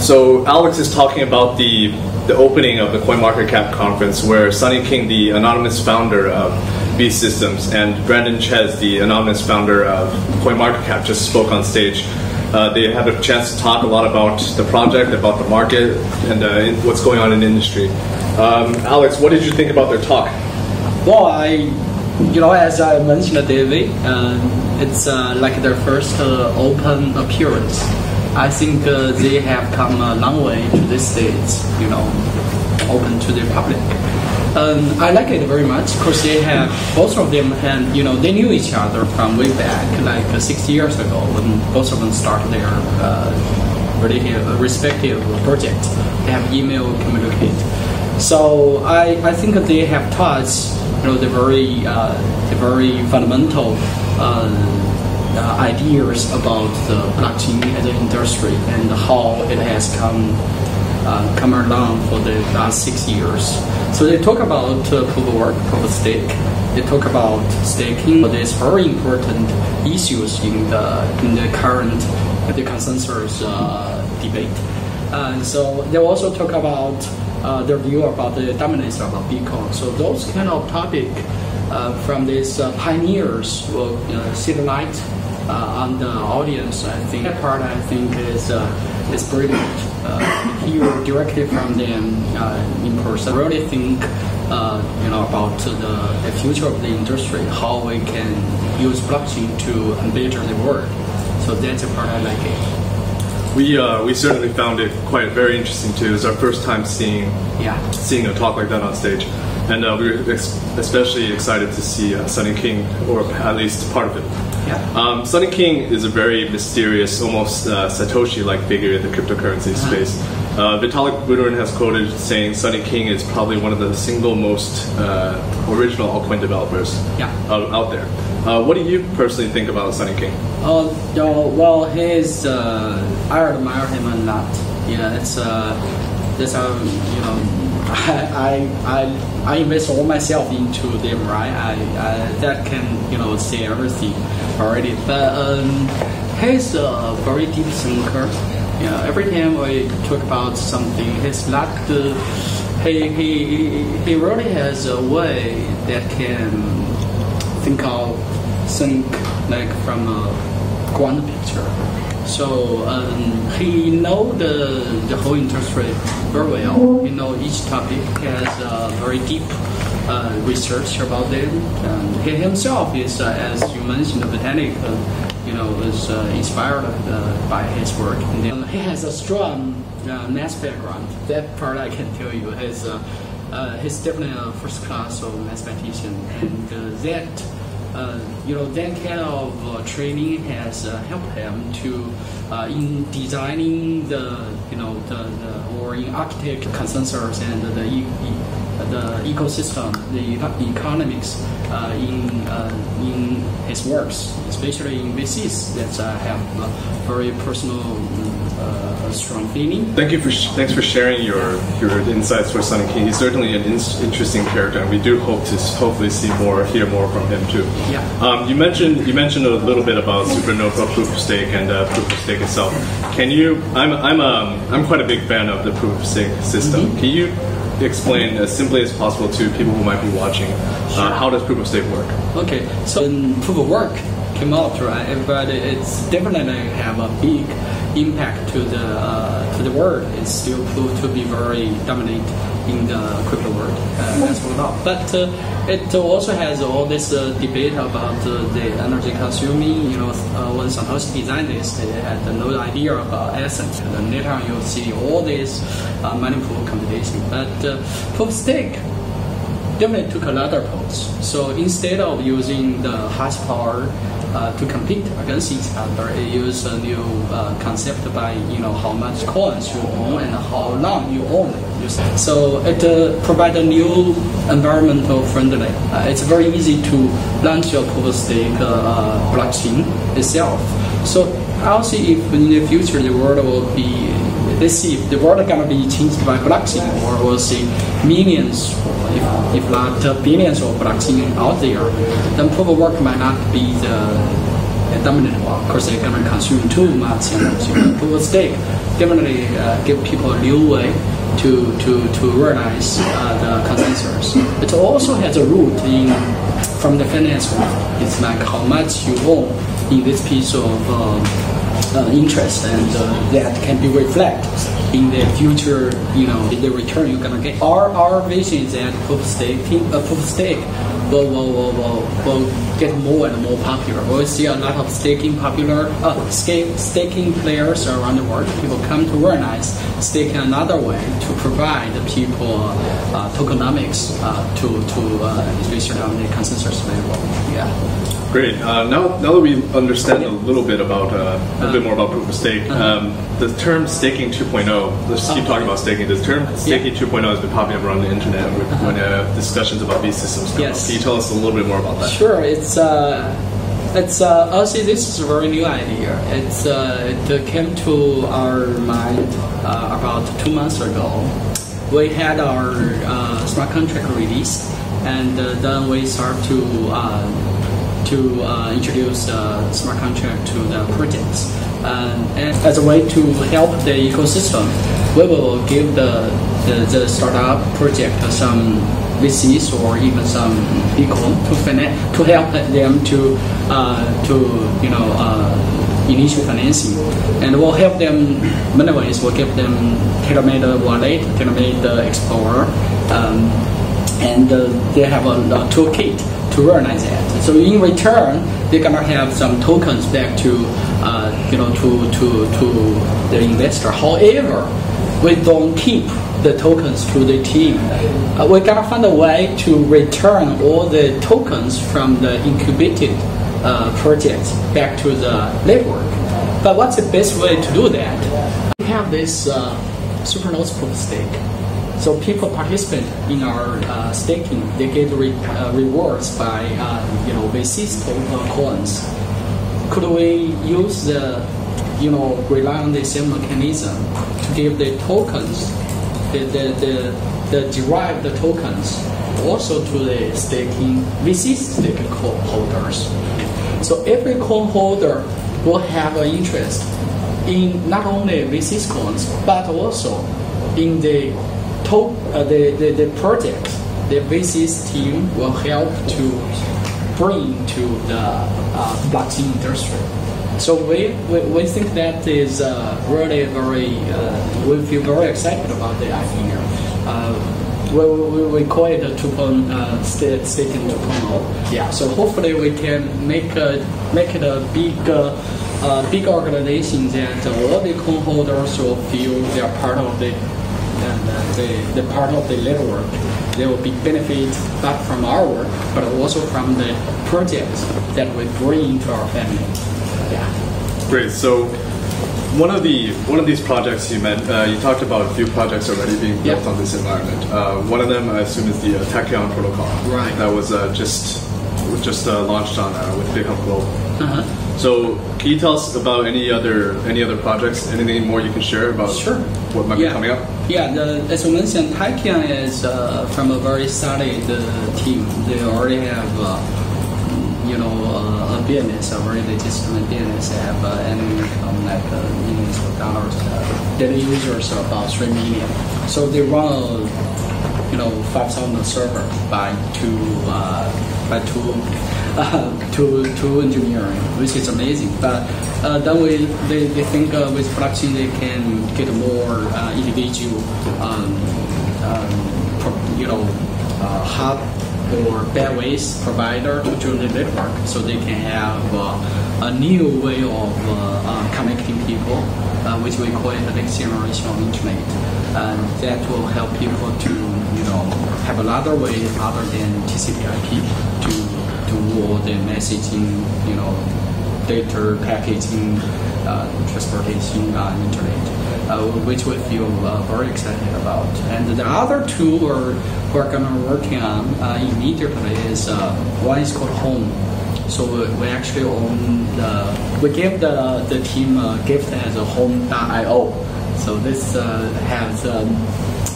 So Alex is talking about the opening of the CoinMarketCap conference, where Sunny King, the anonymous founder of VSYS Systems, and Brandon Chez, the anonymous founder of CoinMarketCap, just spoke on stage. They had a chance to talk a lot about the project, about the market, and what's going on in the industry. Alex, what did you think about their talk? Well, as I mentioned, David, it's like their first open appearance. I think they have come a long way to this stage, open to the public. I like it very much because they have, both of them, and they knew each other from way back, like 6 years ago, when both of them started their respective projects. They have email communicate. So I think they have touched the very fundamental ideas about the blockchain as an industry and how it has come along for the last 6 years. So they talk about proof of work, proof of stake. They talk about staking. There's very important issues in the current consensus debate. So they also talk about their view about the dominance of Bitcoin. So those kind of topic from these pioneers will shed light on the audience. I think that part is brilliant. Hear directly from them in person. I really think about the future of the industry, how we can use blockchain to better the world. So that's the part I like it. We certainly found it very interesting too. It's our first time seeing a talk like that on stage, and we were especially excited to see Sunny King, or at least part of it. Yeah. Sunny King is a very mysterious, almost Satoshi-like figure in the cryptocurrency space. Vitalik Buterin has quoted saying Sunny King is probably one of the single most original altcoin developers out there. What do you personally think about Sunny King? Well, I admire him a lot. I invest all myself into them, right? That can say everything already. But he's a very deep thinker. Every time we talk about something, he's not he really has a way that can think like from a grand picture. So he knows the whole industry very well. Each topic has very deep research about them. He himself is, as you mentioned, a botanic. Is inspired by his work. And then he has a strong math background. That part I can tell you. He's definitely a first class mathematician, and that kind of training has helped him to in designing or in architect consensus and the ecosystem, the economics in his works, especially in VSYS, that have a very personal, strong feeling. Thanks for sharing your insights for Sunny King. He's certainly an interesting character, and we do hope to hopefully hear more from him too. Yeah. You mentioned a little bit about Supernova proof of stake and proof of stake itself. Can you? I'm quite a big fan of the proof of stake system. Mm-hmm. Can you explain as simply as possible to people who might be watching how does proof of stake work? Okay, so proof of work came out, right? But it's definitely have a big impact to the world. It's still proved to be very dominant in the crypto world as well. But it also has all this debate about the energy consuming. When Satoshi designed this, they had no idea about essence. And later on, you'll see all this mining pool computation. But proof of stake definitely took another approach. So instead of using the hash power to compete against each other, it used a new concept by how much coins you own and how long you own it. So it provides a new environmental friendly. It's very easy to launch your proof of stake blockchain itself. So I'll see if in the future the world will be. Let's see if the world is going to be changed by blockchain, or we'll see millions, if not billions of blockchain out there. Then proof of work might not be the dominant one. Of course, they're gonna consume too much energy. Proof of stake definitely give people a new way to realize the consensus. It also has a root from the finance world. It's like how much you own in this piece of interest, and that can be reflected in the future, the return you're gonna get. Our vision is that proof of stake will get more and more popular. We'll see a lot of staking players around the world. People come to realize staking another way to provide people tokenomics especially on the consensus level. Yeah. Great. Now that we understand a little bit about bit more about proof of stake, the term staking 2.0. Let's keep talking about staking. The term staking 2.0 has been popping up around the internet when discussions about these systems come up. Can you tell us a little bit more about that? Sure. It's honestly, this is a very new idea. It came to our mind about 2 months ago. We had our smart contract released, and then we start to introduce the smart contract to the projects. And as a way to help the ecosystem, we will give the startup project some VCs or even some vehicle to help them to initial financing, and we'll help them many ways. We'll give them tailor-made wallet, tailor-made Explorer, and they have a toolkit to realize that. So in return, they're gonna have some tokens back to the investor. However, we don't keep the tokens to the team. We're gonna find a way to return all the tokens from the incubated projects back to the network. But what's the best way to do that? We have this supernodes proof of stake. So people participate in our staking. They get rewards by VSYS coins. Could we use rely on the same mechanism to give the tokens, the derived tokens, also to the staking VSYS staking holders? So every coin holder will have an interest in not only VSYS coins but also in the project. The VSYS team will help to bring to the blockchain industry. So we think that is really very. We feel very excited about the idea. We call it a staking 2.0. Yeah. So hopefully we can make it a big organization that all the coin holders will feel they are part of the part of the network. They will be benefit not from our work, but also from the projects that we bring to our family. Yeah. Great. So one of these projects you talked about a few projects already being built on this environment. One of them, I assume, is the Tachyon protocol. Right. That was just launched on with GitHub Global. Uh-huh. So can you tell us about any other projects? Anything more you can share about what might be coming up? Yeah, as you mentioned, Tachyon is from a very solid team. They already have a business, a very legitimate business. They have annual income like millions of dollars. Daily users are about 3 million. So they run 5,000 server by two engineering, which is amazing. But then they think with production they can get more individual hub or bandwidth provider to join the network, so they can have a new way of connecting people, which we call it the next generation of internet. And that will help people to have another way other than TCP/IP to do all the messaging, data packaging, transportation on internet, which we feel very excited about. And the other two we're going to work on immediately is one is called Home. So we actually own we give the team a gift as a Home.io. So this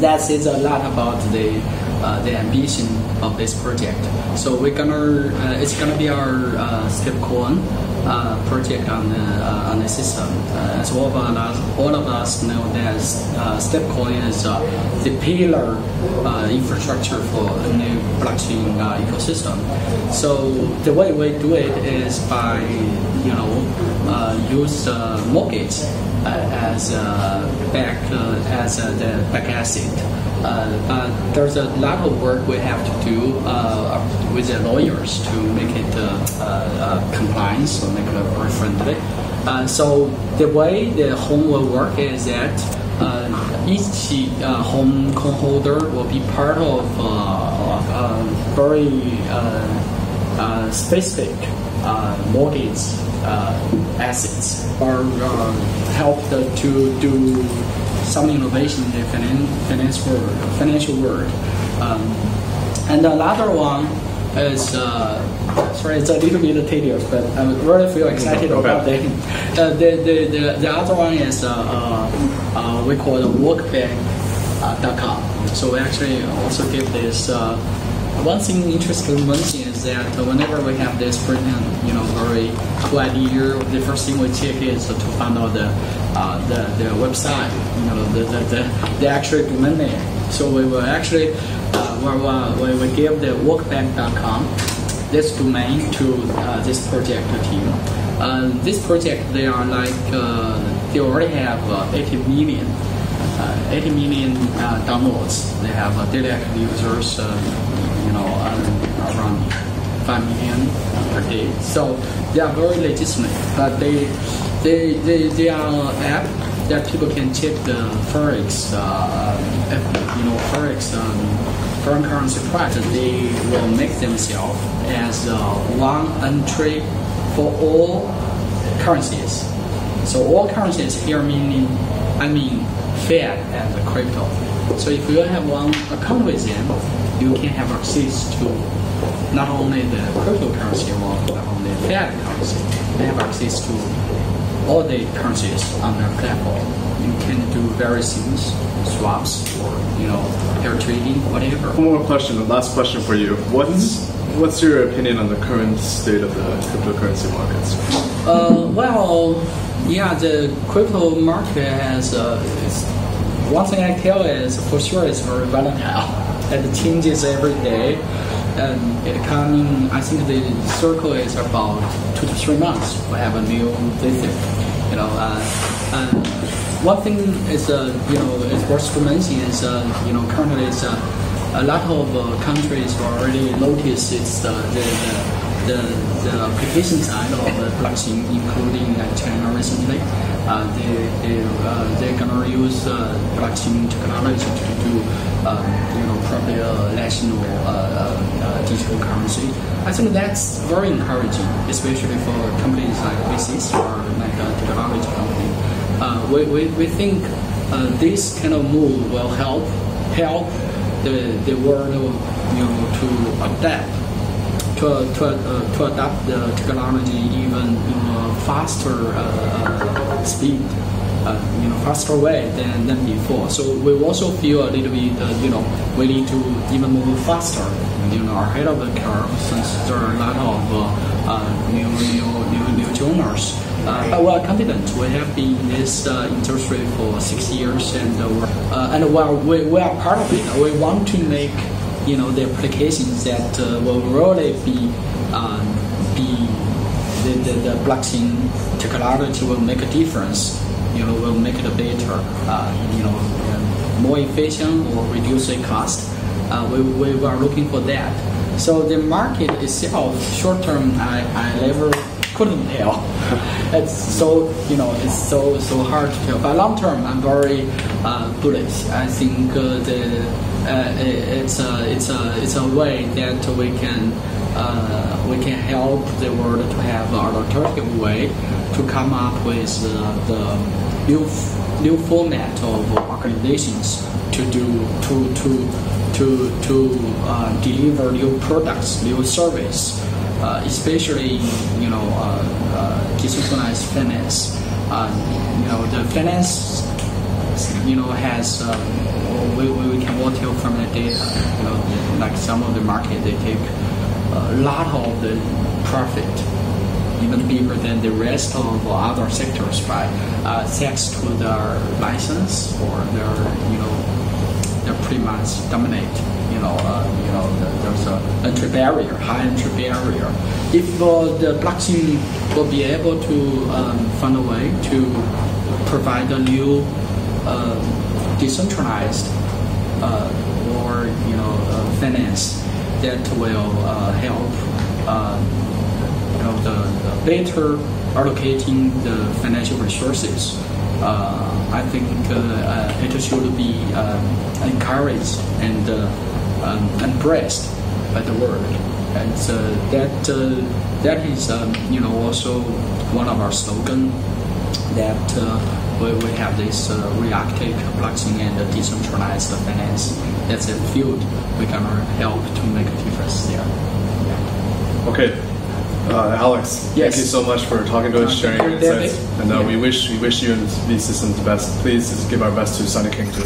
that says a lot about the the ambition of this project. So it's gonna be our stablecoin project on the system. As all of us know that stablecoin is the pillar infrastructure for a new blockchain ecosystem. So the way we do it is by use mortgage as the back asset. But there's a lot of work we have to do with the lawyers to make it compliance, or make it very friendly. So the way the home will work is that each home coin holder will be part of very specific mortgage assets, or help to do some innovation in the financial world. And another one is, sorry, it's a little bit tedious, but I really feel excited about it. The other one is we call it workbank.com. So we actually also give this. One thing interesting to mention is that whenever we have this brilliant, very cool idea, the first thing we check is to find out the website, the actual domain name. So we will actually we give the workbank.com this domain to this project team. This project, they are they already have 80 million downloads. They have daily active users, around 5 million per day. So they are very legitimate, but they are an app that people can check the forex, foreign currency price. They will make themselves as one entry for all currencies. So all currencies here I mean fiat and crypto. So if you have one account with them, you can have access to not only the cryptocurrency or not only fiat currency. They have access to all the currencies on their platform. You can do various things, swaps, or pair trading, whatever. One more question, the last question for you. What's your opinion on the current state of the cryptocurrency markets? The crypto market has one thing I tell is for sure it's very volatile. It changes every day, and I think the circle is about 2 to 3 months. We have a new visit. One thing is it's worth to mention is currently it's a lot of countries already notice it's the application side of the blockchain, including China recently. They're gonna use blockchain technology to do probably a national digital currency. I think that's very encouraging, especially for companies like VSYS or like a technology company. We think this kind of move will help the world to adapt. To adapt the technology even in a faster speed, faster way than before. So we also feel a little bit, we need to even move faster, ahead of the curve, since there are a lot of new joiners. But we are confident. We have been in this industry for 6 years, and while we are part of it, we want to make the applications that will really be the blockchain technology will make a difference. Will make it better. More efficient or reduce the cost. We are looking for that. So the market itself, short term, I never couldn't tell. It's so it's so hard to tell. But long term, I'm very bullish. I think it's a way that we can help the world to have an alternative way to come up with the new format of organizations to deliver new products, new service, especially decentralized finance. The finance has we can all tell from the data. Like some of the market, they take a lot of the profit, even bigger than the rest of other sectors, by thanks to their license or they're pretty much dominate. There's a entry barrier, high entry barrier. If the blockchain will be able to find a way to provide a new decentralized or finance that will help the better allocating the financial resources, I think it should be encouraged and embraced by the world, and that is also one of our slogan, that we have this reactive blockchain and decentralized finance. That's a field we're gonna help to make a difference there. Yeah. Okay, Alex, yes. Thank you so much for talking to us, sharing your insights, and yeah. we wish you and VSYS the best. Please give our best to Sunny King too.